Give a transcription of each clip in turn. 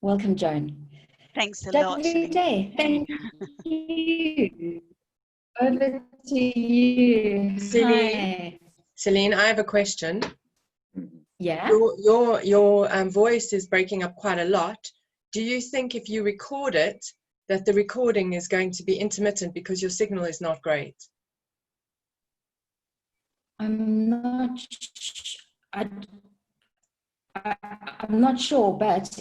Welcome, Joan. Thanks a lot, Celine. Davide, thank you. Over to you. Hi. Celine, I have a question. Yeah. Your voice is breaking up quite a lot. Do you think if you record it, that the recording is going to be intermittent because your signal is not great? I'm not sure, but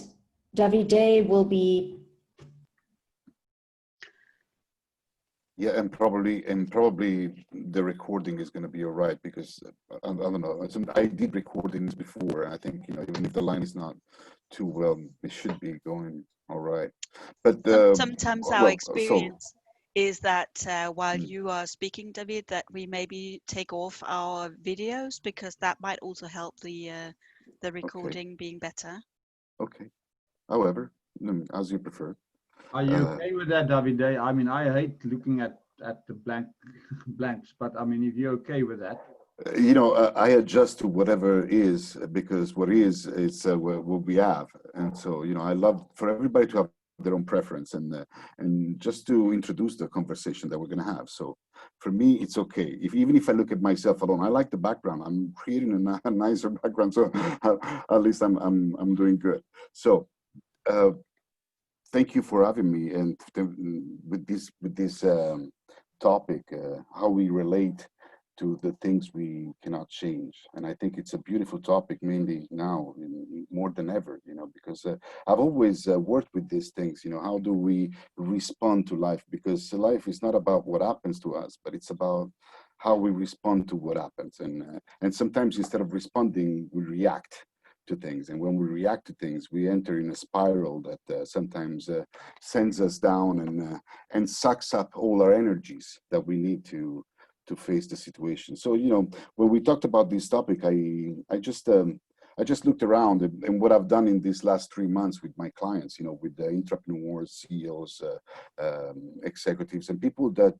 Davide will be. Yeah, and probably the recording is going to be all right, because I don't know. I did recordings before, and I think, you know, even if the line is not too well, it should be going all right. But sometimes our experience is that while you are speaking, David, that we maybe take off our videos, because that might also help the recording being better. Okay. However, as you prefer. Are you okay with that, Davide? I mean, I hate looking at the blanks, but I mean, if you're okay with that. You know, I adjust to whatever is, because what is what we have. And so, you know, I love for everybody to have their own preference, and just to introduce the conversation that we're going to have. So for me, it's okay. Even if I look at myself alone, I like the background. I'm creating a nicer background. So at least I'm doing good. So, thank you for having me, and with this topic, how we relate to the things we cannot change. And I think it's a beautiful topic, mainly now, more than ever, you know, because I've always worked with these things, you know, how do we respond to life? Because life is not about what happens to us, but it's about how we respond to what happens. And sometimes instead of responding, we react to things. And when we react to things, we enter in a spiral that sometimes sends us down and sucks up all our energies that we need to face the situation. So, you know, when we talked about this topic, I just looked around, and what I've done in these last 3 months with my clients, you know, with the entrepreneurs, CEOs, executives, and people that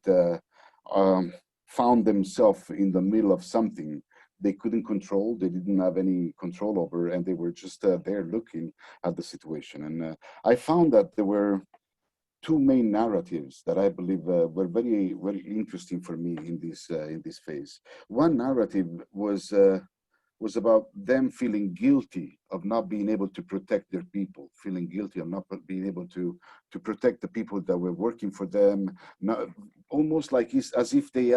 found themselves in the middle of something they couldn't control, they didn't have any control over, and they were just there looking at the situation. And I found that there were two main narratives that I believe were very, very interesting for me in this phase. One narrative was about them feeling guilty of not being able to protect their people, feeling guilty of not being able to protect the people that were working for them, almost like it's as if they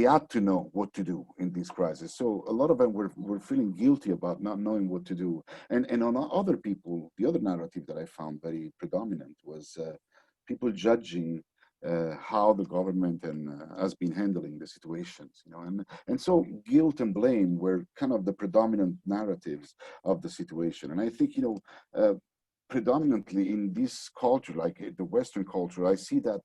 had to know what to do in this crisis. So a lot of them were feeling guilty about not knowing what to do. And on other people, the other narrative that I found very predominant was people judging how the government has been handling the situations, you know, and so guilt and blame were kind of the predominant narratives of the situation. And I think, you know, predominantly in this culture, like the Western culture, I see that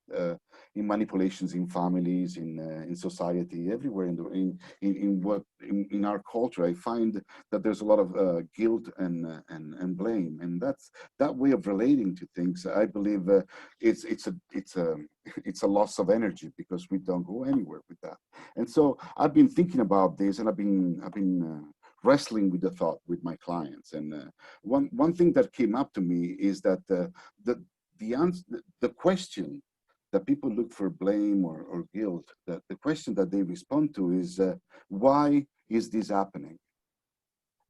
in manipulations in families, in society, everywhere in our culture. I find that there's a lot of guilt and blame, and that way of relating to things. I believe it's a loss of energy, because we don't go anywhere with that. And so I've been thinking about this, and I've been wrestling with the thought with my clients. And one thing that came up to me is that the question that people look for blame or guilt, that the question that they respond to is, why is this happening?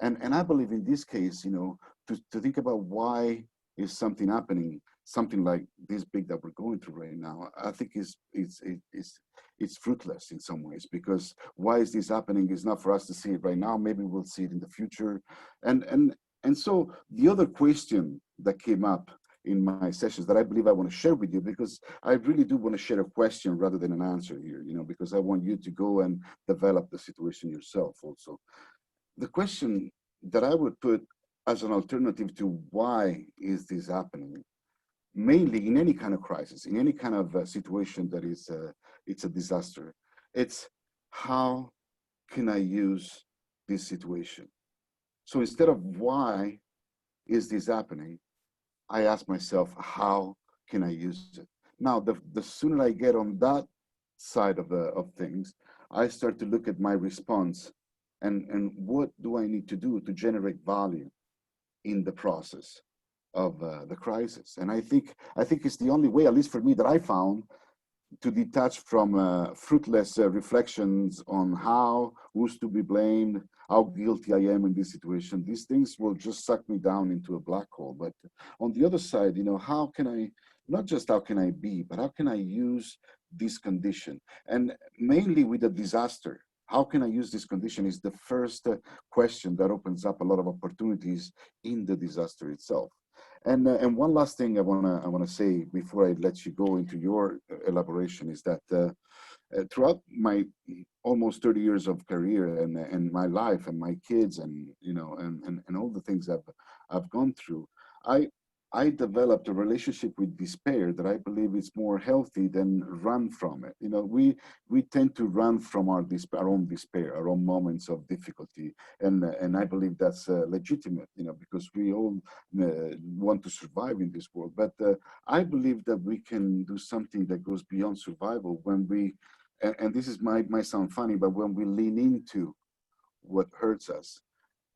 And I believe in this case, you know, to think about why is something happening, something like this big that we're going through right now, I think it's fruitless in some ways, because why is this happening is not for us to see it right now. Maybe we'll see it in the future. And so the other question that came up in my sessions that I believe I want to share with you, because I really do want to share a question rather than an answer here, you know, because I want you to go and develop the situation yourself also. The question that I would put as an alternative to why is this happening, mainly in any kind of crisis, in any kind of situation that is it's a disaster, it's how can I use this situation? So instead of why is this happening, I ask myself, how can I use it? Now, the sooner I get on that side of things, I start to look at my response and what do I need to do to generate value in the process of the crisis. And I think it's the only way, at least for me, that I found to detach from fruitless reflections on who's to be blamed, how guilty I am in this situation. These things will just suck me down into a black hole. But on the other side, you know, how can I, not just how can I be, but how can I use this condition? And mainly with a disaster, how can I use this condition is the first question that opens up a lot of opportunities in the disaster itself. And one last thing I wanna say before I let you go into your elaboration is that throughout my almost 30 years of career and my life and my kids and you know and all the things I've gone through, I developed a relationship with despair that I believe is more healthy than run from it. You know, we tend to run from our own despair, our own moments of difficulty, and I believe that's legitimate. You know, because we all want to survive in this world. But I believe that we can do something that goes beyond survival when we, and this is might sound funny, but when we lean into what hurts us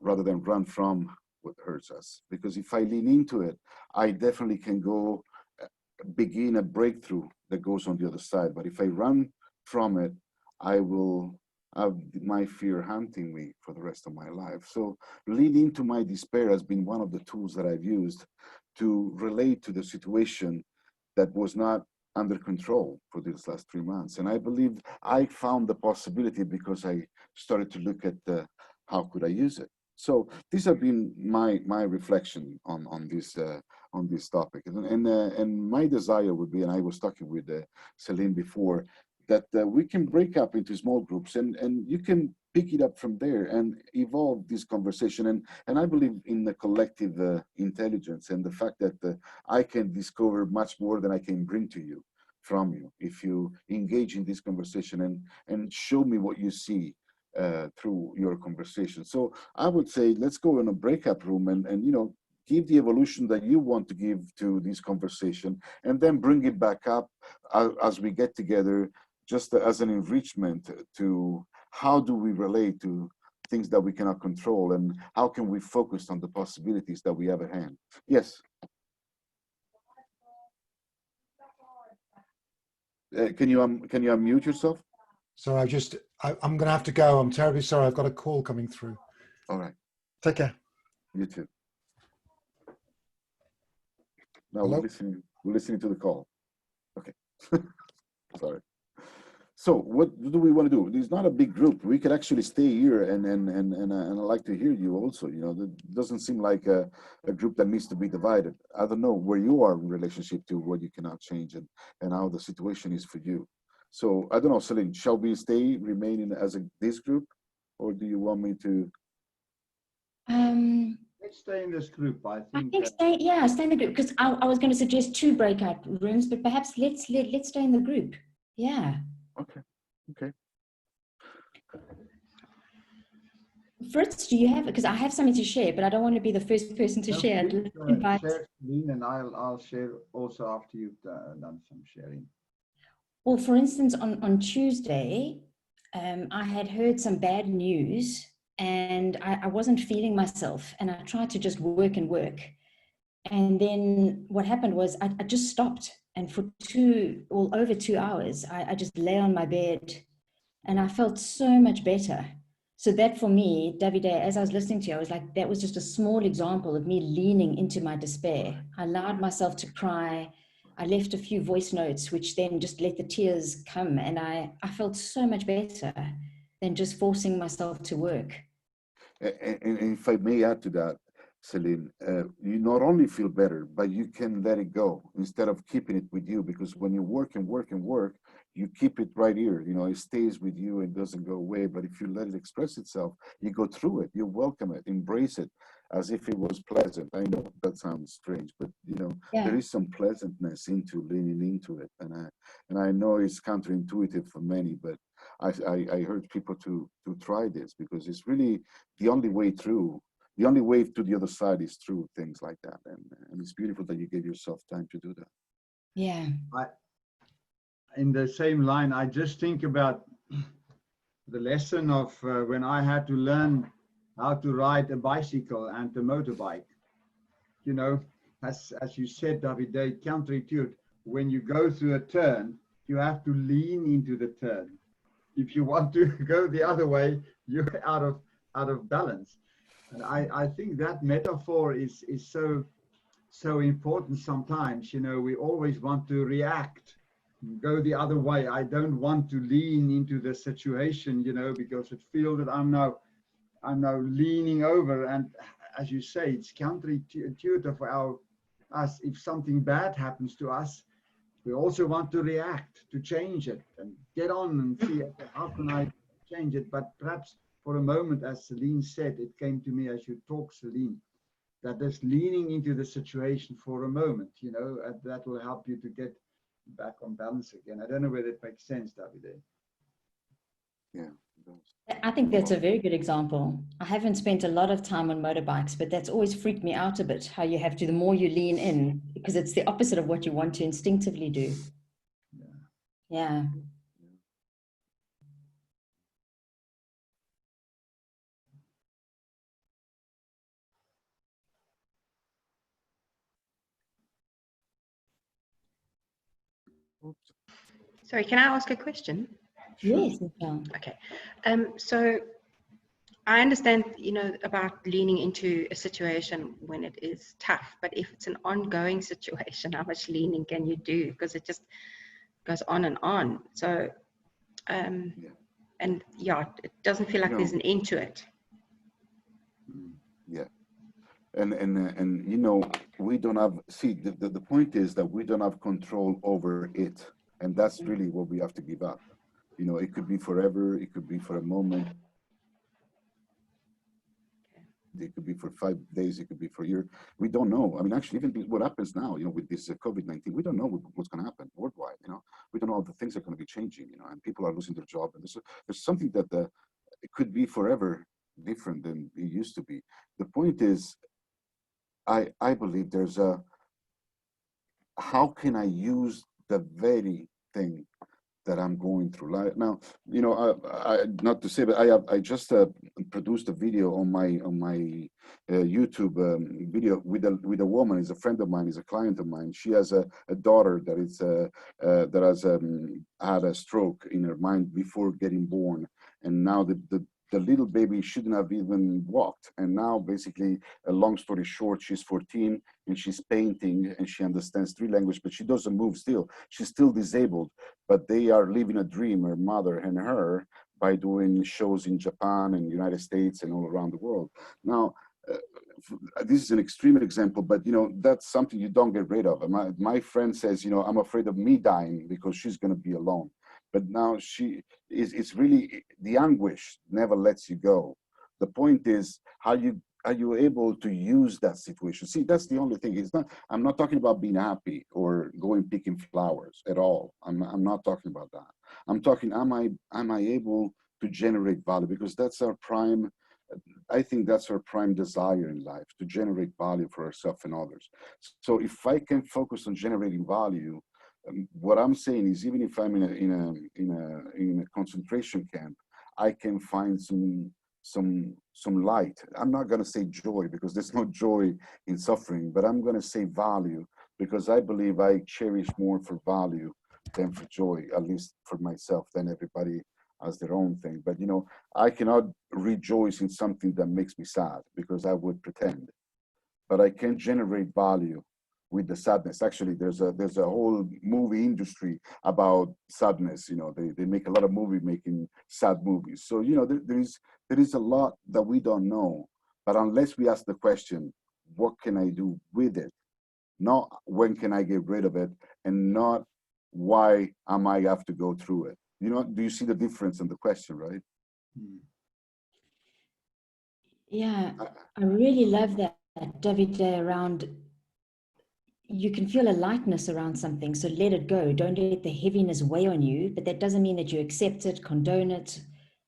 rather than run from what hurts us. Because if I lean into it, I definitely can go begin a breakthrough that goes on the other side. But if I run from it, I will have my fear hunting me for the rest of my life. So lean into my despair has been one of the tools that I've used to relate to the situation that was not under control for these last 3 months. And I believe I found the possibility because I started to look at how could I use it. So these have been my reflection on this topic, and my desire would be, and I was talking with Celine before, that we can break up into small groups, and you can pick it up from there and evolve this conversation. And I believe in the collective intelligence and the fact that I can discover much more than I can bring to you from you if you engage in this conversation and show me what you see through your conversation. So I would say, let's go in a breakout room and you know, give the evolution that you want to give to this conversation, and then bring it back up as we get together, just as an enrichment to how do we relate to things that we cannot control, and how can we focus on the possibilities that we have at hand. Yes. Can you unmute yourself? So I'm going to have to go. I'm terribly sorry. I've got a call coming through. All right. Take care. You too. No, Hello? we're listening to the call. Okay. Sorry. So what do we want to do? It's not a big group. We could actually stay here and I'd like to hear you also. You know, it doesn't seem like a group that needs to be divided. I don't know where you are in relationship to what you cannot change and how the situation is for you. So I don't know, Celine, shall we remain as this group, or do you want me to? Let's stay in this group. I think stay in the group, because I was going to suggest 2 breakout rooms, but perhaps let's stay in the group. Yeah. Okay. Fritz, do you have, because I have something to share, but I don't want to be the first person to share. Share, Celine, and I'll share also after you've done some sharing. Well, for instance, on Tuesday, I had heard some bad news, and I wasn't feeling myself, and I tried to just work and work. And then what happened was I just stopped, and for over 2 hours, I just lay on my bed, and I felt so much better. So that for me, Davide, as I was listening to you, I was like, that was just a small example of me leaning into my despair. I allowed myself to cry. I left a few voice notes, which then just let the tears come. And I felt so much better than just forcing myself to work. And if I may add to that, Celine, you not only feel better, but you can let it go instead of keeping it with you, because when you work and work and work, you keep it right here. You know, it stays with you and doesn't go away. But if you let it express itself, you go through it, you welcome it, embrace it as if it was pleasant. I know that sounds strange, but you know, there is some pleasantness into leaning into it. And I know it's counterintuitive for many, but I urge people to try this, because it's really the only way through. The only way to the other side is through things like that. And it's beautiful that you gave yourself time to do that. Yeah. In the same line, I just think about the lesson of when I had to learn how to ride a bicycle and a motorbike. you know, as you said, Davide, counterintuitive. When you go through a turn, you have to lean into the turn. If you want to go the other way, you're out of balance. And I think that metaphor is so important sometimes. You know, we always want to react, go the other way. I don't want to lean into the situation, you know, because it feels that I'm now leaning over. And as you say, it's counterintuitive for us. If something bad happens to us, we also want to react, to change it and get on and see, okay, how can I change it? But perhaps for a moment, as Celine said, it came to me as you talk, Celine, that there's leaning into the situation for a moment, you know, and that will help you to get back on balance again. I don't know whether it makes sense, Davide. Yeah. I think that's a very good example. I haven't spent a lot of time on motorbikes, but that's always freaked me out a bit, how you have to, the more you lean in, because it's the opposite of what you want to instinctively do. Yeah. Sorry, can I ask a question? Yes, Michelle. Okay. So I understand, you know, about leaning into a situation when it is tough, but if it's an ongoing situation, how much leaning can you do? Because it just goes on and on. So, and yeah, it doesn't feel like there's an end to it. Yeah. And you know, we don't have, see, the point is that we don't have control over it. And that's really what we have to give up. You know, it could be forever, it could be for a moment. It could be for 5 days, it could be for a year. We don't know. I mean, actually, even what happens now, you know, with this COVID-19, we don't know what's going to happen worldwide. You know, we don't know if the things are going to be changing. You know, and people are losing their job. And there's something that it could be forever different than it used to be. The point is, I believe there's a, how can I use the very thing that I'm going through? Like now, you know, I not to say, but I just produced a video on my YouTube video with a woman. Is a friend of mine, is a client of mine. She has a daughter that is that has had a stroke in her mind before getting born, and now the little baby shouldn't have even walked. And now, basically, a long story short, she's 14 and she's painting and she understands 3 languages, but she doesn't move still. She's still disabled, but they are living a dream, her mother and her, by doing shows in Japan and United States and all around the world. Now, this is an extreme example, but you know, that's something you don't get rid of. My friend says, you know, I'm afraid of me dying because she's going to be alone. But now it's really, the anguish never lets you go. The point is, are you able to use that situation? See, that's the only thing. It's not, I'm not talking about being happy or going picking flowers at all. I'm not talking about that. I'm talking, am I able to generate value? Because that's our prime, I think that's our prime desire in life, to generate value for ourselves and others. So if I can focus on generating value, what I'm saying is, even if I'm in a concentration camp, I can find some light. I'm not going to say joy, because there's no joy in suffering, but I'm going to say value, because I believe I cherish more for value than for joy, at least for myself. Then everybody has their own thing. But you know, I cannot rejoice in something that makes me sad, because I would pretend. But I can generate value with the sadness. Actually, there's a whole movie industry about sadness. You know, they make a lot of making sad movies. So you know, there is a lot that we don't know. But unless we ask the question, what can I do with it? Not when can I get rid of it, and not why am I have to go through it? You know, do you see the difference in the question, right? Yeah, I really love that, Davide, around, you can feel a lightness around something, so let it go. Don't let the heaviness weigh on you, but that doesn't mean that you accept it, condone it,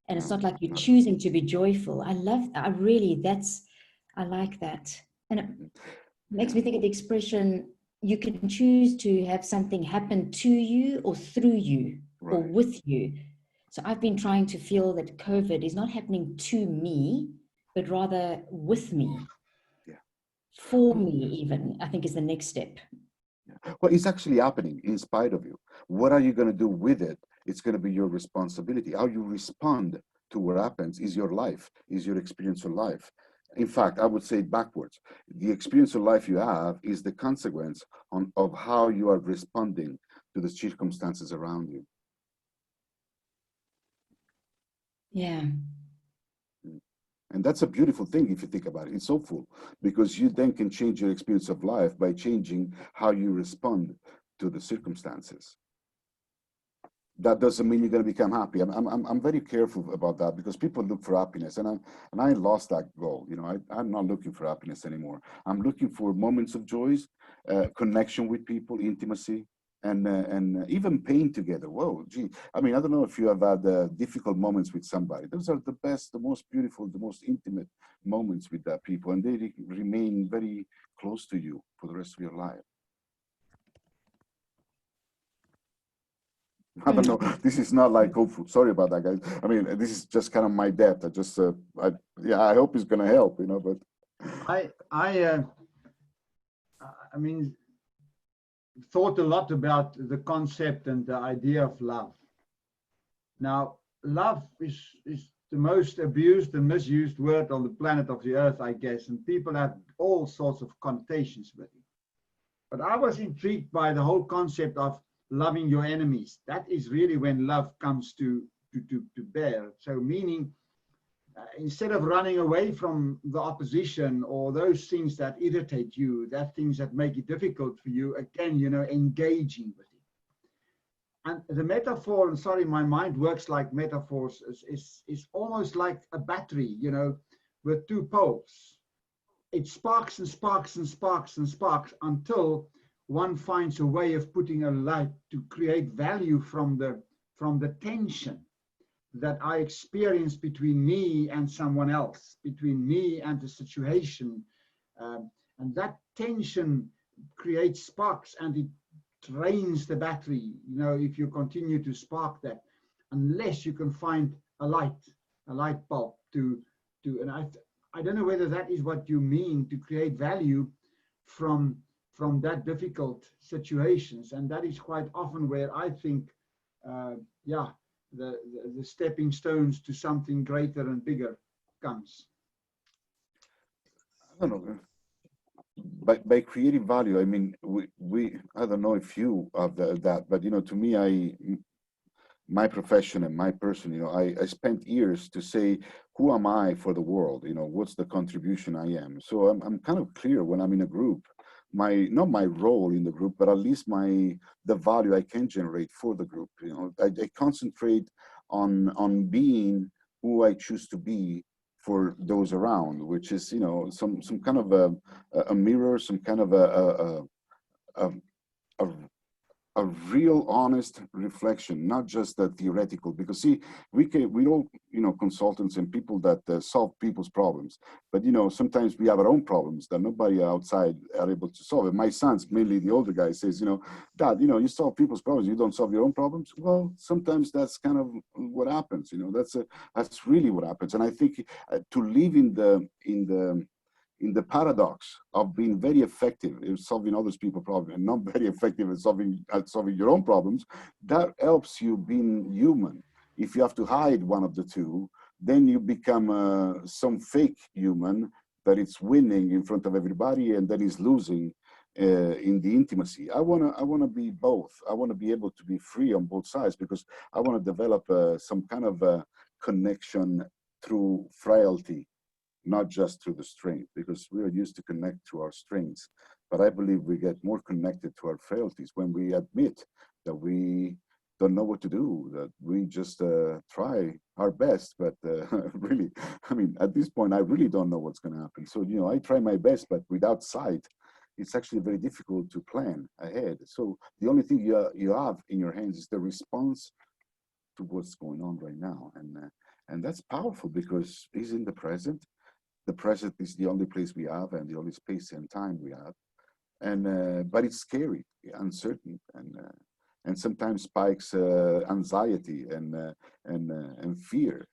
and it's not like you're choosing to be joyful. I love that. I like that. And it makes me think of the expression, you can choose to have something happen to you or through you, or with you. So I've been trying to feel that COVID is not happening to me, but rather with me. for me, even, I think is the next step. Well, it's actually happening in spite of you. What are you going to do with it? It's going to be your responsibility. How you respond to what happens is your life, is your experience of life. In fact, I would say it backwards. The experience of life you have is the consequence of how you are responding to the circumstances around you. Yeah. And that's a beautiful thing if you think about it. It's hopeful because you then can change your experience of life by changing how you respond to the circumstances. That doesn't mean you're going to become happy. I'm very careful about that because people look for happiness, and I lost that goal. You know, I'm not looking for happiness anymore. I'm looking for moments of joys, connection with people, intimacy, and even pain together. Whoa, gee! I mean, I don't know if you have had difficult moments with somebody. Those are the best, the most beautiful, the most intimate moments with that people, and they remain very close to you for the rest of your life. I don't know. This is not like hopeful. Sorry about that, guys. I mean, this is just kind of my depth. I just, I hope it's going to help, you know. But I mean, thought a lot about the concept and the idea of love. Now, love is the most abused and misused word on the planet of the earth, I guess, and people have all sorts of connotations with it. But I was intrigued by the whole concept of loving your enemies. That is really when love comes to bear. So meaning, instead of running away from the opposition or those things that irritate you, that things that make it difficult for you, again, you know, engaging with it. And the metaphor, and sorry, my mind works like metaphors, is almost like a battery, you know, with two poles. It sparks and sparks and sparks and sparks until one finds a way of putting a light to create value from the tension that I experience between me and someone else, between me and the situation. And that tension creates sparks and it drains the battery, you know, if you continue to spark that, unless you can find a light bulb to and I don't know whether that is what you mean, to create value from that difficult situations. And that is quite often where I think, the stepping stones to something greater and bigger comes. I don't know. By creating value, I mean, we I don't know if you have that, but, you know, to me, my profession and my person, you know, I spent years to say, who am I for the world? You know, what's the contribution I am? So I'm kind of clear when I'm in a group, not my role in the group, but at least the value I can generate for the group. You know, I concentrate on being who I choose to be for those around, which is, you know, some kind of a mirror, some kind of a real honest reflection, not just a theoretical, because see, we all, you know, consultants and people that solve people's problems, but, you know, sometimes we have our own problems that nobody outside are able to solve. And my sons, mainly the older guy, says, you know, Dad, you know, you solve people's problems, you don't solve your own problems. Well, sometimes that's kind of what happens, you know, that's really what happens. And I think to live in the paradox of being very effective in solving other people's problems and not very effective at solving your own problems, that helps you being human. If you have to hide one of the two, then you become some fake human that is winning in front of everybody and then is losing in the intimacy. I wanna be both. I wanna be able to be free on both sides because I wanna develop some kind of connection through frailty, not just through the strength, because we are used to connect to our strengths. But I believe we get more connected to our frailties when we admit that we don't know what to do, that we just try our best. But really, I mean, at this point, I really don't know what's going to happen. So, you know, I try my best, but without sight, it's actually very difficult to plan ahead. So the only thing you have in your hands is the response to what's going on right now. And that's powerful because it's in the present. The present is the only place we have and the only space and time we have. And but it's scary, uncertain, and sometimes spikes anxiety and fear.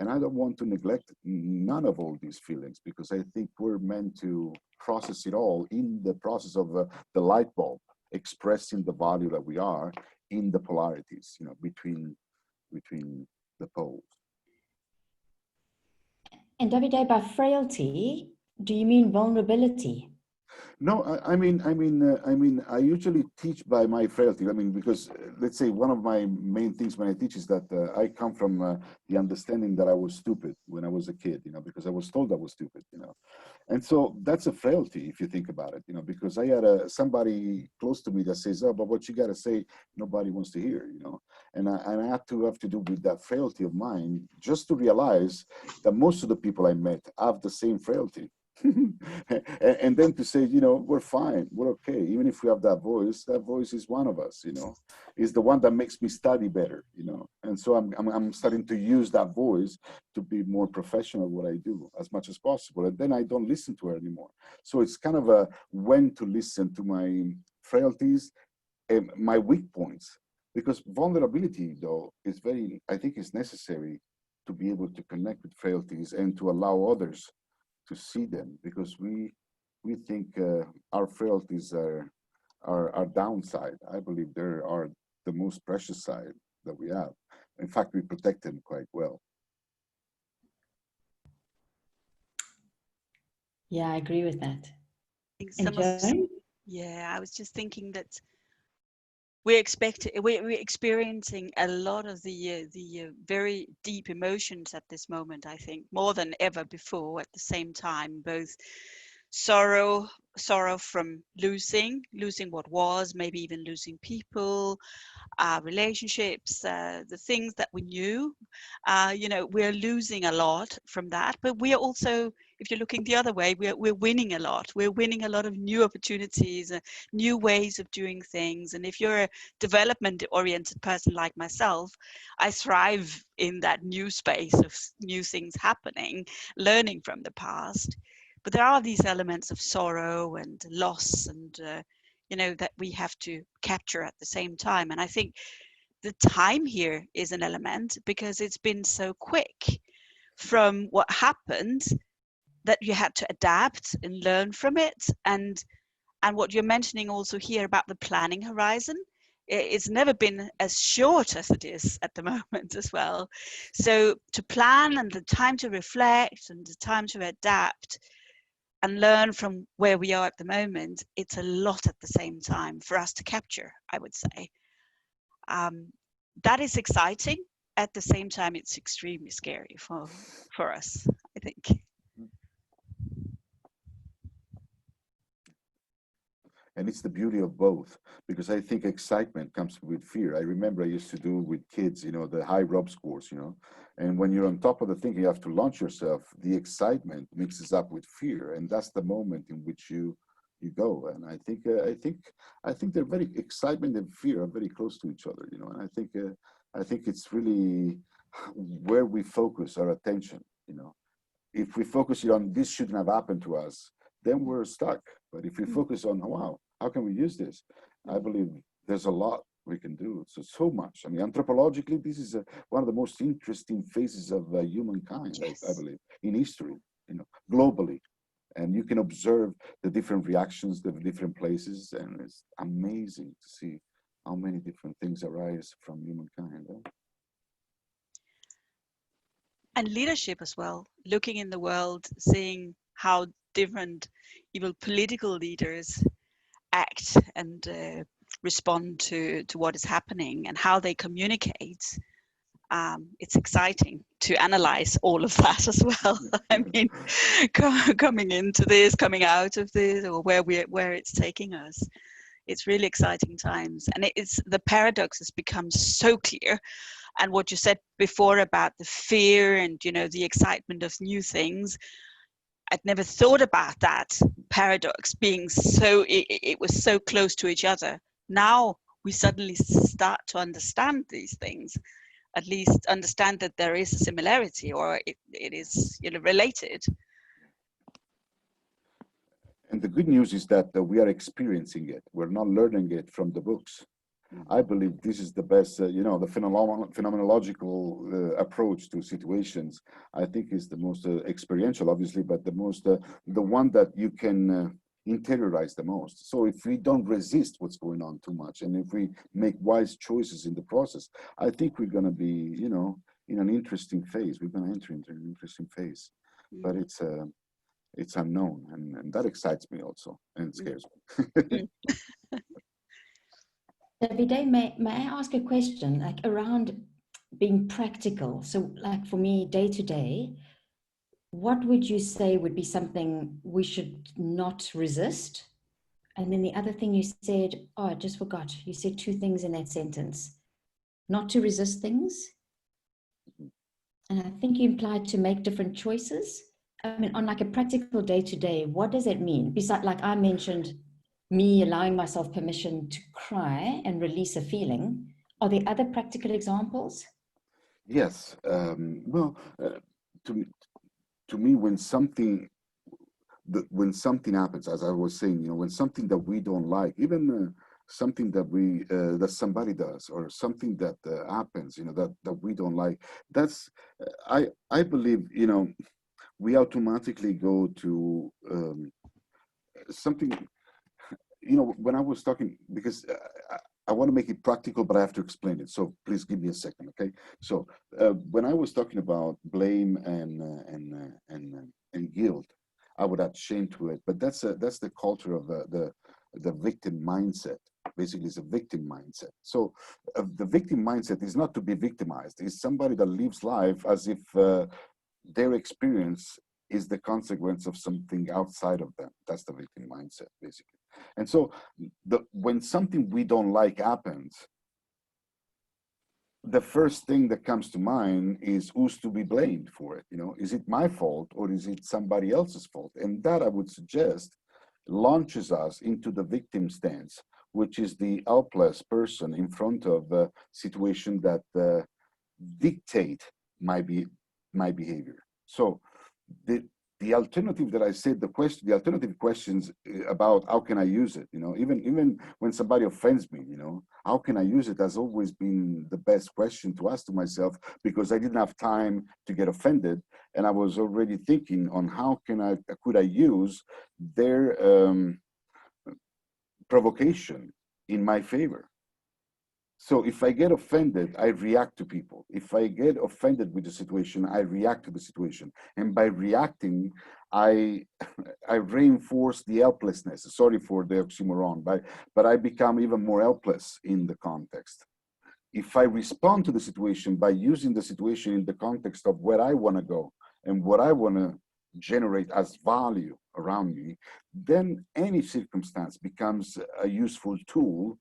And I don't want to neglect none of all these feelings, because I think we're meant to process it all in the process of the light bulb, expressing the value that we are in the polarities, you know, between the poles. And Davide, by frailty, do you mean vulnerability? No, I mean, I usually teach by my frailty. I mean, because let's say one of my main things when I teach is that I come from the understanding that I was stupid when I was a kid, you know, because I was told I was stupid, you know. And so that's a frailty if you think about it, you know, because I had somebody close to me that says, oh, but what you got to say, nobody wants to hear, you know. And I have to do with that frailty of mine, just to realize that most of the people I met have the same frailty. And then to say, you know, we're fine, we're okay, even if we have that voice is one of us, you know, is the one that makes me study better, you know. And so I'm starting to use that voice to be more professional at what I do as much as possible, and then I don't listen to her anymore. So it's kind of a when to listen to my frailties and my weak points, because vulnerability though is very, I think it's necessary to be able to connect with frailties and to allow others to see them, because we think our frailties are our downside. I believe they are the most precious side that we have. In fact, we protect them quite well. Yeah, I agree with that. And I was just thinking that we're experiencing a lot of the very deep emotions at this moment, I think, more than ever before at the same time, both sorrow from losing what was, maybe even losing people, relationships, the things that we knew. You know, we're losing a lot from that, but we are also, if you're looking the other way, we're winning a lot. We're winning a lot of new opportunities, new ways of doing things. And if you're a development-oriented person like myself, I thrive in that new space of new things happening, learning from the past. But there are these elements of sorrow and loss and you know, that we have to capture at the same time. And I think the time here is an element, because it's been so quick from what happened that you had to adapt and learn from it. And what you're mentioning also here about the planning horizon, it's never been as short as it is at the moment as well. So to plan and the time to reflect and the time to adapt and learn from where we are at the moment, it's a lot at the same time for us to capture, I would say. That is exciting. At the same time, it's extremely scary for us, I think. And it's the beauty of both, because I think excitement comes with fear. I remember I used to do with kids, you know, the high ropes course, you know, and when you're on top of the thing, you have to launch yourself. The excitement mixes up with fear, and that's the moment in which you go. And I think they're very, excitement and fear are very close to each other, you know. And I think it's really where we focus our attention, you know. If we focus on this shouldn't have happened to us, then we're stuck. But if we focus on, wow, how can we use this? I believe there's a lot we can do. So much. I mean, anthropologically, this is one of the most interesting phases of humankind, yes. I believe, in history, you know, globally. And you can observe the different reactions, the different places, and it's amazing to see how many different things arise from humankind. And leadership as well, looking in the world, seeing how different even political leaders act and respond to what is happening and how they communicate. It's exciting to analyze all of that as well. I mean, coming into this, coming out of this, or where it's taking us. It's really exciting times, and it's the paradox has become so clear. And what you said before about the fear and, you know, the excitement of new things, I'd never thought about that paradox being so, it was so close to each other. Now we suddenly start to understand these things, at least understand that there is a similarity, or it is, you know, related. And the good news is that we are experiencing it. We're not learning it from the books. I believe this is the best, you know, the phenomenological approach to situations. I think is the most experiential, obviously, but the most, the one that you can interiorize the most. So if we don't resist what's going on too much, and if we make wise choices in the process, I think we're going to be, you know, in an interesting phase. We're going to enter into an interesting phase, but it's unknown, and that excites me also, and it scares me. Davide, may I ask a question, like around being practical? So like for me, day to day, what would you say would be something we should not resist? And then the other thing you said, oh, I just forgot. You said two things in that sentence. Not to resist things. And I think you implied to make different choices. I mean, on like a practical day to day, what does it mean? Besides, like I mentioned, me allowing myself permission to cry and release a feeling. Are there other practical examples? Yes. Well, to me, when something happens, as I was saying, you know, when something that we don't like, even something that that somebody does, or something that happens, you know, that we don't like, that's I believe, you know, we automatically go to something. You know, when I was talking, because I want to make it practical, but I have to explain it. So please give me a second, okay? So when I was talking about blame and guilt, I would add shame to it. But that's the culture of the victim mindset. Basically, it's a victim mindset. So the victim mindset is not to be victimized. It's somebody that lives life as if their experience is the consequence of something outside of them. That's the victim mindset, basically. And so when something we don't like happens, the first thing that comes to mind is who's to be blamed for it. You know, is it my fault or is it somebody else's fault? And that, I would suggest, launches us into the victim stance, which is the helpless person in front of a situation that dictate my behavior. So the alternative that I said, the alternative questions about how can I use it, you know, even when somebody offends me, you know, how can I use it has always been the best question to ask to myself, because I didn't have time to get offended, and I was already thinking on how could I use their provocation in my favor. So if I get offended, I react to people. If I get offended with the situation, I react to the situation. And by reacting, I reinforce the helplessness. Sorry for the oxymoron, but I become even more helpless in the context. If I respond to the situation by using the situation in the context of where I want to go and what I want to generate as value around me, then any circumstance becomes a useful tool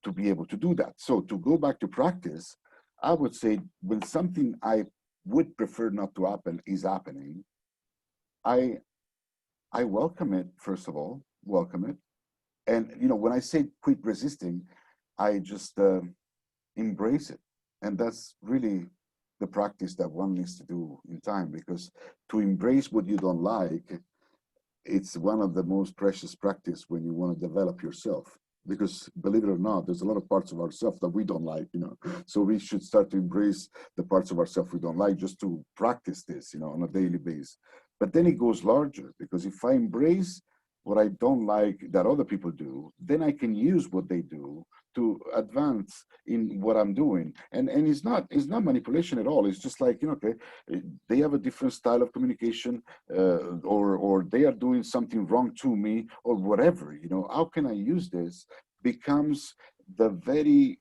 to be able to do that. So to go back to practice, I would say when something I would prefer not to happen is happening, I welcome it, first of all, welcome it. And, you know, when I say quit resisting, I just embrace it. And that's really the practice that one needs to do in time, because to embrace what you don't like, it's one of the most precious practice when you want to develop yourself. Because believe it or not, there's a lot of parts of ourselves that we don't like, you know. So we should start to embrace the parts of ourselves we don't like, just to practice this, you know, on a daily basis. But then it goes larger, because if I embrace what I don't like that other people do, then I can use what they do to advance in what I'm doing. And it's not manipulation at all. It's just like, you know, okay, they have a different style of communication, or they are doing something wrong to me, or whatever, you know, how can I use this becomes the very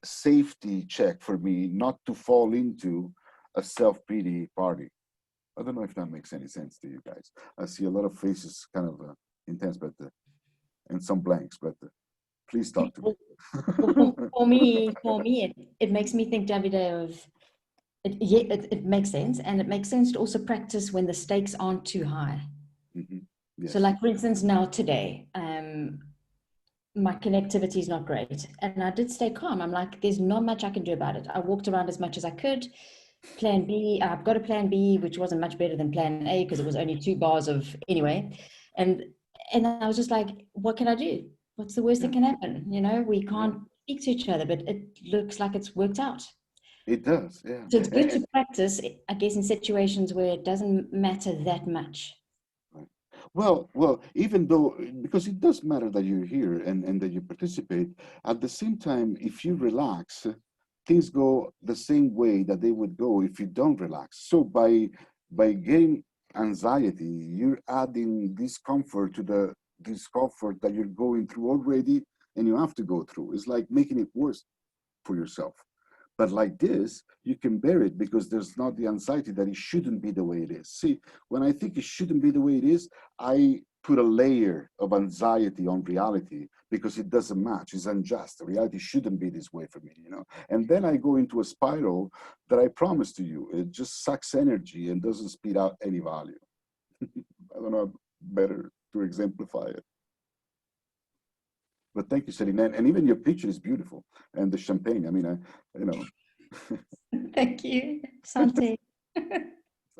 safety check for me not to fall into a self-pity party. I don't know if that makes any sense to you guys. I see a lot of faces kind of intense, but and some blanks, but please talk to me. For me, it makes me think, Davide, of it makes sense, and it makes sense to also practice when the stakes aren't too high. Mm-hmm. Yes. So, like for instance, now today, my connectivity is not great, and I did stay calm. I'm like, there's not much I can do about it. I walked around as much as I could. Plan B, I've got a plan B, which wasn't much better than plan A because it was only 2 bars of anyway. And I was just like, what can I do? What's the worst that can happen? You know, we can't speak to each other, but it looks like it's worked out. It does, yeah. So it's good to practice, I guess, in situations where it doesn't matter that much. Well, even though, because it does matter that you're here and that you participate, at the same time, if you relax, things go the same way that they would go if you don't relax. So by getting anxiety, you're adding discomfort to the discomfort that you're going through already and you have to go through. It's like making it worse for yourself. But like this, you can bear it because there's not the anxiety that it shouldn't be the way it is. See, when I think it shouldn't be the way it is, I put a layer of anxiety on reality because it doesn't match. It's unjust. Reality shouldn't be this way for me, you know? And then I go into a spiral that I promise to you, it just sucks energy and doesn't spit out any value. I don't know better to exemplify it. But thank you, Celine. And even your picture is beautiful. And the champagne, I mean, you know. Thank you. Santé.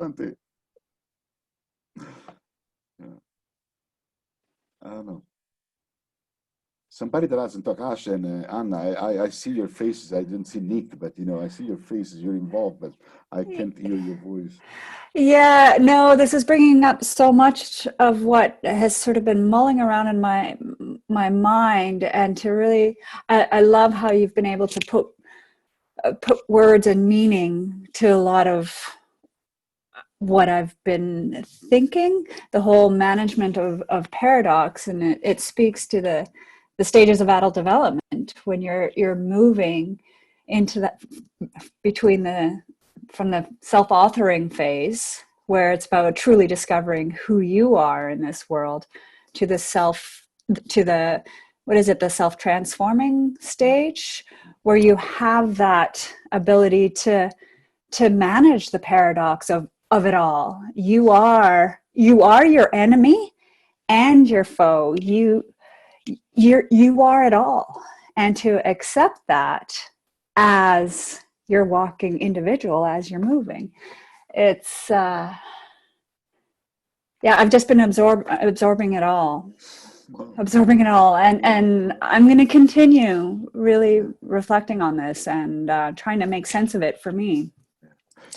Santé. Yeah. I don't know. Somebody that hasn't talked, Ash and Anna, I see your faces. I didn't see Nick, but you know, I see your faces. You're involved, but I can't hear your voice. Yeah, no, this is bringing up so much of what has sort of been mulling around in my mind, and to really, I love how you've been able to put words and meaning to a lot of what I've been thinking. The whole management of paradox, and it speaks to the stages of adult development when you're moving into that from the self-authoring phase, where it's about truly discovering who you are in this world, to the self-transforming stage, where you have that ability to manage the paradox of it all. You are your enemy and your foe. You are it all, and to accept that as you're walking individual, as you're moving. It's I've just been absorbing it all. And I'm going to continue really reflecting on this and trying to make sense of it for me.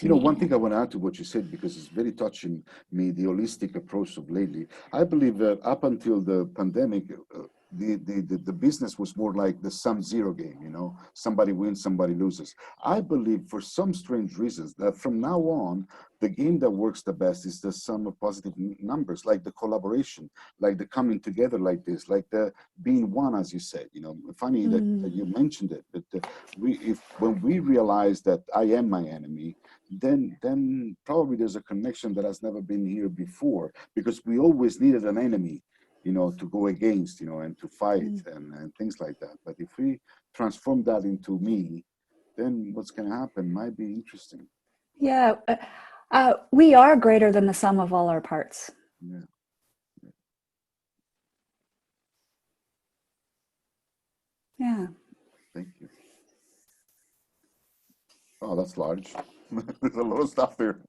You know, one thing I want to add to what you said, because it's very touching me, the holistic approach of lately. I believe that up until the pandemic, the business was more like the sum zero game, you know, somebody wins, somebody loses. I believe for some strange reasons that from now on, the game that works the best is the sum of positive numbers, like the collaboration, like the coming together like this, like the being one, as you said. You know, funny that you mentioned it, but when we realize that I am my enemy, then probably there's a connection that has never been here before, because we always needed an enemy, you know, to go against, you know, and to fight and things like that. But if we transform that into me, then what's going to happen might be interesting. Yeah. We are greater than the sum of all our parts. Yeah. Yeah. Thank you. Oh, that's large. There's a lot of stuff there.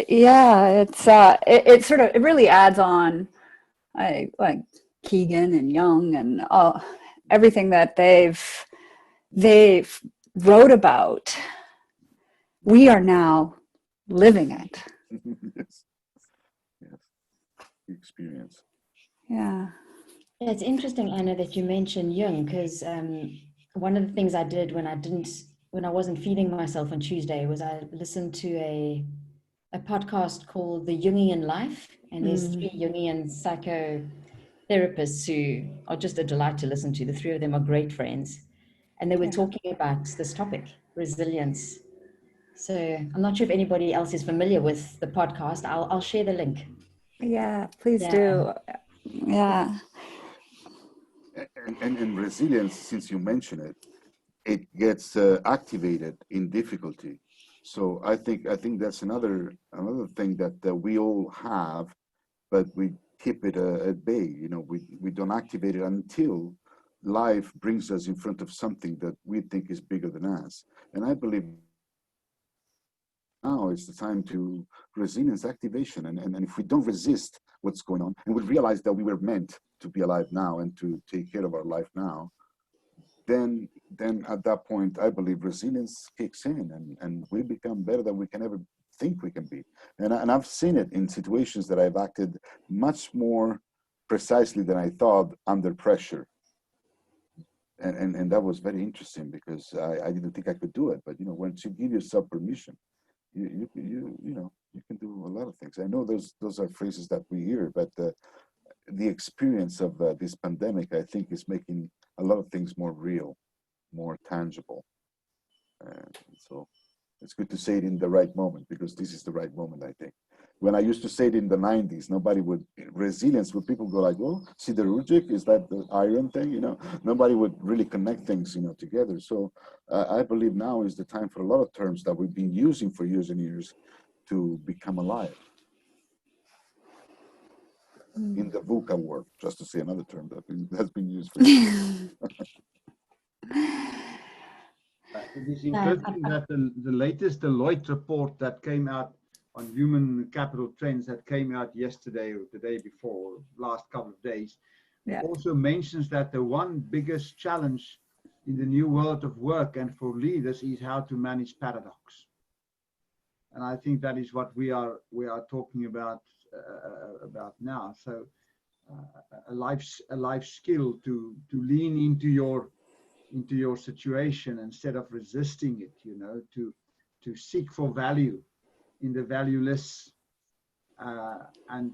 Yeah, it sort of, it really adds on, like Keegan and Jung and everything that they've wrote about. We are now living it. Yes. The experience. Yeah. Yeah, it's interesting, Anna, that you mentioned Jung, because one of the things I did when I wasn't feeling myself on Tuesday was I listened to a podcast called The Jungian Life, and there's 3 Jungian psychotherapists who are just a delight to listen to. The 3 of them are great friends, and they were talking about this topic, resilience. So I'm not sure if anybody else is familiar with the podcast. I'll share the link. Yeah, please do. Yeah. And resilience, since you mentioned it, it gets activated in difficulty. So I think that's another thing that we all have, but we keep it at bay. You know, we don't activate it until life brings us in front of something that we think is bigger than us. And I believe now is the time to resilience activation. And if we don't resist what's going on, and we realize that we were meant to be alive now and to take care of our life now, then at that point, I believe resilience kicks in, and we become better than we can ever think we can be. And I've seen it in situations that I've acted much more precisely than I thought under pressure. And that was very interesting, because I didn't think I could do it. But, once you give yourself permission, you can do a lot of things. I know those are phrases that we hear, but the experience of this pandemic, I think, is making a lot of things more real, more tangible. So it's good to say it in the right moment, because this is the right moment, I think. When I used to say it in the 90s, nobody would, resilience, would people go like, oh, siderurgic, is that the iron thing? Nobody would really connect things, together. So I believe now is the time for a lot of terms that we've been using for years and years to become alive. In the VUCA world, just to say another term that has been used for years. It is interesting that the latest Deloitte report that came out on human capital trends that came out yesterday or the day before, last couple of days, also mentions that the one biggest challenge in the new world of work and for leaders is how to manage paradox. And I think that is what we are talking about now. So a life skill to lean into your situation instead of resisting it, to seek for value in the valueless, and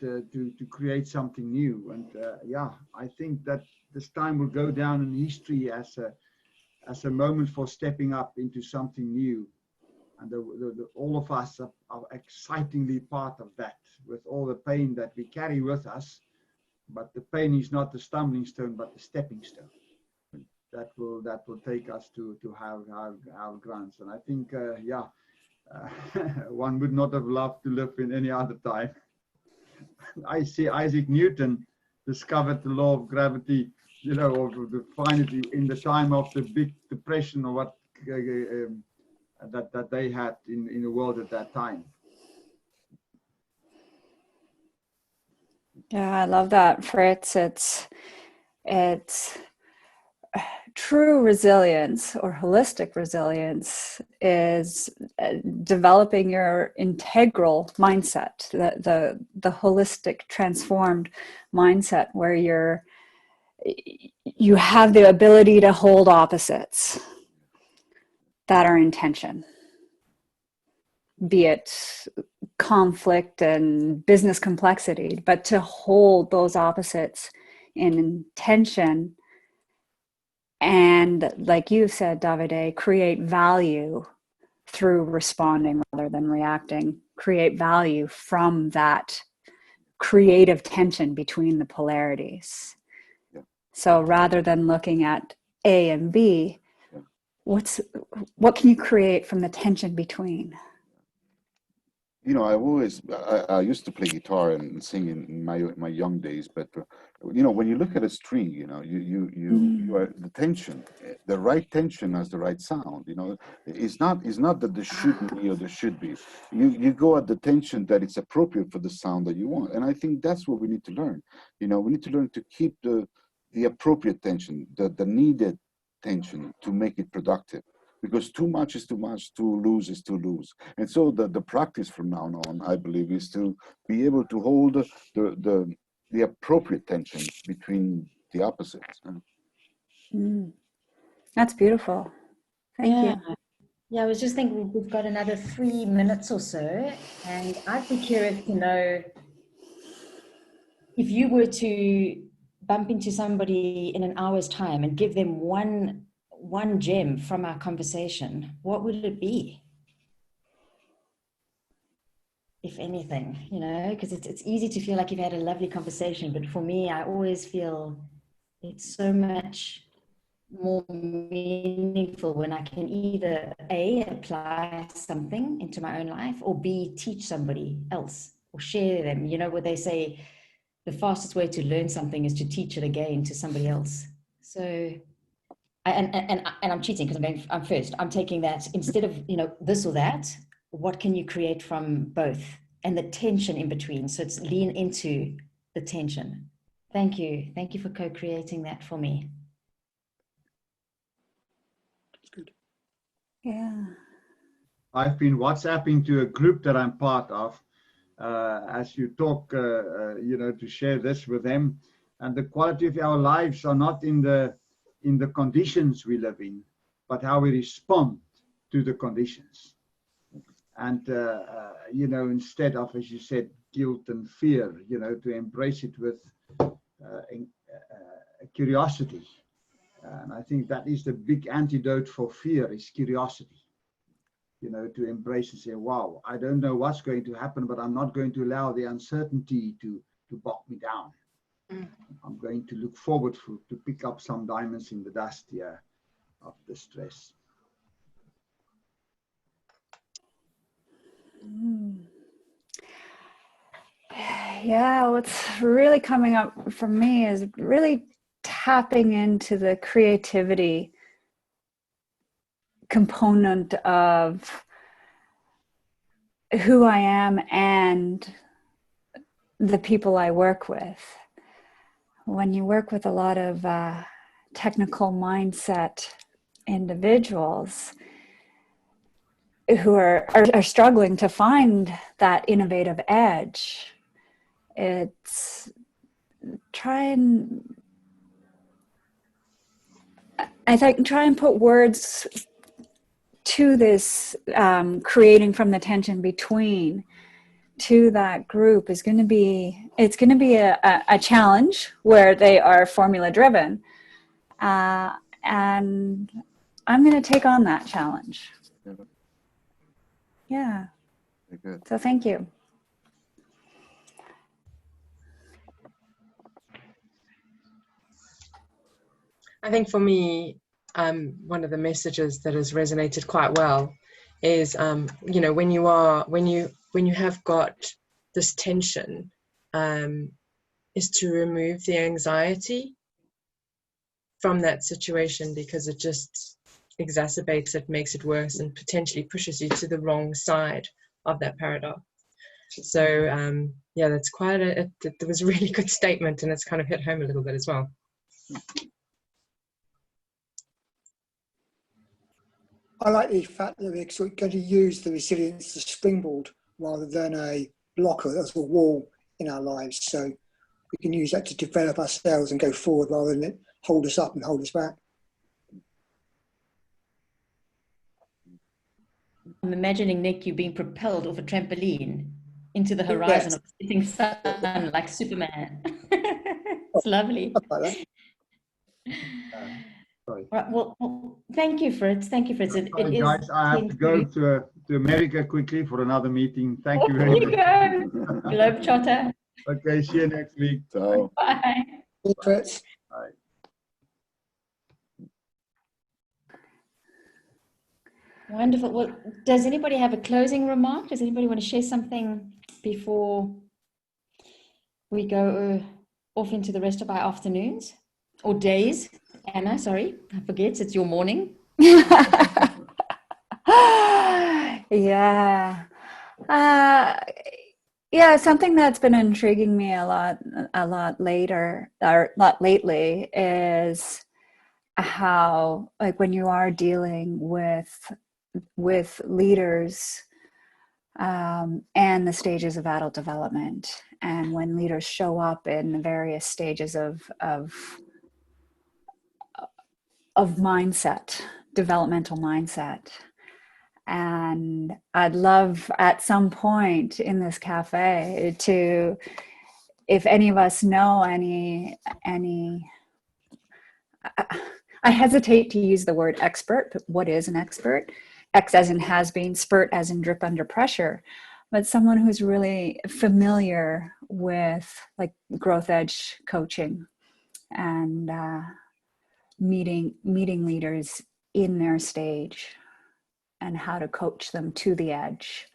to create something new. And I think that this time will go down in history as a moment for stepping up into something new. And all of us are excitingly part of that, with all the pain that we carry with us. But the pain is not the stumbling stone, but the stepping stone that will take us to our grounds. And I think, one would not have loved to live in any other time. I see Isaac Newton discovered the law of gravity, or defined it in the time of the big depression, or what that they had in the world at that time. Yeah, I love that, Fritz. It's true resilience, or holistic resilience, is developing your integral mindset, the holistic, transformed mindset, where you have the ability to hold opposites that are in tension, be it conflict and business complexity, but to hold those opposites in tension. And like you said, Davide, create value through responding rather than reacting. Create value from that creative tension between the polarities. Yeah. So rather than looking at A and B, what can you create from the tension between? I used to play guitar and sing in my young days, but when you look at a string, you are the tension, the right tension has the right sound. It's not that there shouldn't be or there should be. You go at the tension that it's appropriate for the sound that you want, and I think that's what we need to learn. We need to learn to keep the appropriate tension, the needed tension, to make it productive. Because too much is too much, too loose is too loose. And so the practice from now on, I believe, is to be able to hold the appropriate tension between the opposites. That's beautiful. Thank you. Yeah, I was just thinking we've got another 3 minutes or so, and I'd be curious to know if you were to bump into somebody in an hour's time and give them one gem from our conversation, what would it be? If anything, because it's easy to feel like you've had a lovely conversation, but for me, I always feel it's so much more meaningful when I can either A, apply something into my own life, or B, teach somebody else or share them. Where they say the fastest way to learn something is to teach it again to somebody else. So and I'm cheating because I'm first. I'm taking that instead of this or that. what can you create from both, and the tension in between. So it's lean into the tension. Thank you. Thank you for co-creating that for me. That's good. Yeah. I've been WhatsApping to a group that I'm part of as you talk, to share this with them. And the quality of our lives are not in the conditions we live in, but how we respond to the conditions. And, instead of, as you said, guilt and fear, to embrace it with curiosity. And I think that is the big antidote for fear, is curiosity. To embrace and say, wow, I don't know what's going to happen, but I'm not going to allow the uncertainty to bog me down. I'm going to look forward to pick up some diamonds in the dust here of the stress. Yeah, what's really coming up for me is really tapping into the creativity component of who I am and the people I work with. When you work with a lot of technical mindset individuals who are struggling to find that innovative edge, it's try and put words to this creating from the tension between to that group is going to be, it's going to be a challenge where they are formula driven. And I'm going to take on that challenge. Yeah. Good. So thank you. I think for me, one of the messages that has resonated quite well is, when you have got this tension, is to remove the anxiety from that situation, because it just exacerbates it, makes it worse, and potentially pushes you to the wrong side of that paradox. So yeah, that's quite it was a really good statement, and it's kind of hit home a little bit as well. I like the fact that we're sort of going to use the resilience as a springboard rather than a blocker, as a wall in our lives. So we can use that to develop ourselves and go forward rather than it hold us up and hold us back. I'm imagining, Nick, you being propelled off a trampoline into the horizon of the setting sun like Superman. It's lovely. Like that. Sorry. Right, well, thank you, Fritz. Thank you, Fritz. Sorry, guys, I have to go to America quickly for another meeting. Thank you very much. There you go. Globetrotter. Okay, see you next week. So, Bye. Fritz. Bye. Wonderful. Well, does anybody have a closing remark? Does anybody want to share something before we go off into the rest of our afternoons or days? Anna, sorry, I forget, it's your morning. Yeah. Yeah, something that's been intriguing me a lot lately is how, like, when you are dealing with leaders and the stages of adult development, and when leaders show up in the various stages of mindset, developmental mindset. And I'd love at some point in this cafe to, if any of us know any, I hesitate to use the word expert, but what is an expert? X as in has been, spurt as in drip under pressure, but someone who's really familiar with like growth edge coaching and meeting leaders in their stage and how to coach them to the edge.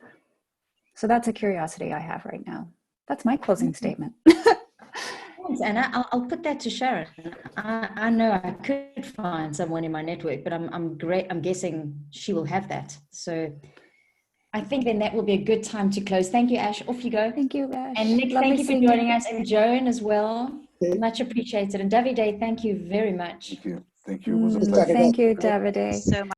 So that's a curiosity I have right now. That's my closing statement. Thanks, Anna. I'll put that to Sharon. I know I could find someone in my network, but I'm guessing she will have that. So I think then that will be a good time to close. Thank you, Ash. Off you go. Thank you, Ash. And Nick, Lovely thank you for seeing joining us, and Joan as well. Yeah. Much appreciated. And Davide, thank you very much. Thank you. Thank you. It was a pleasure. Thank you, Davide. So much.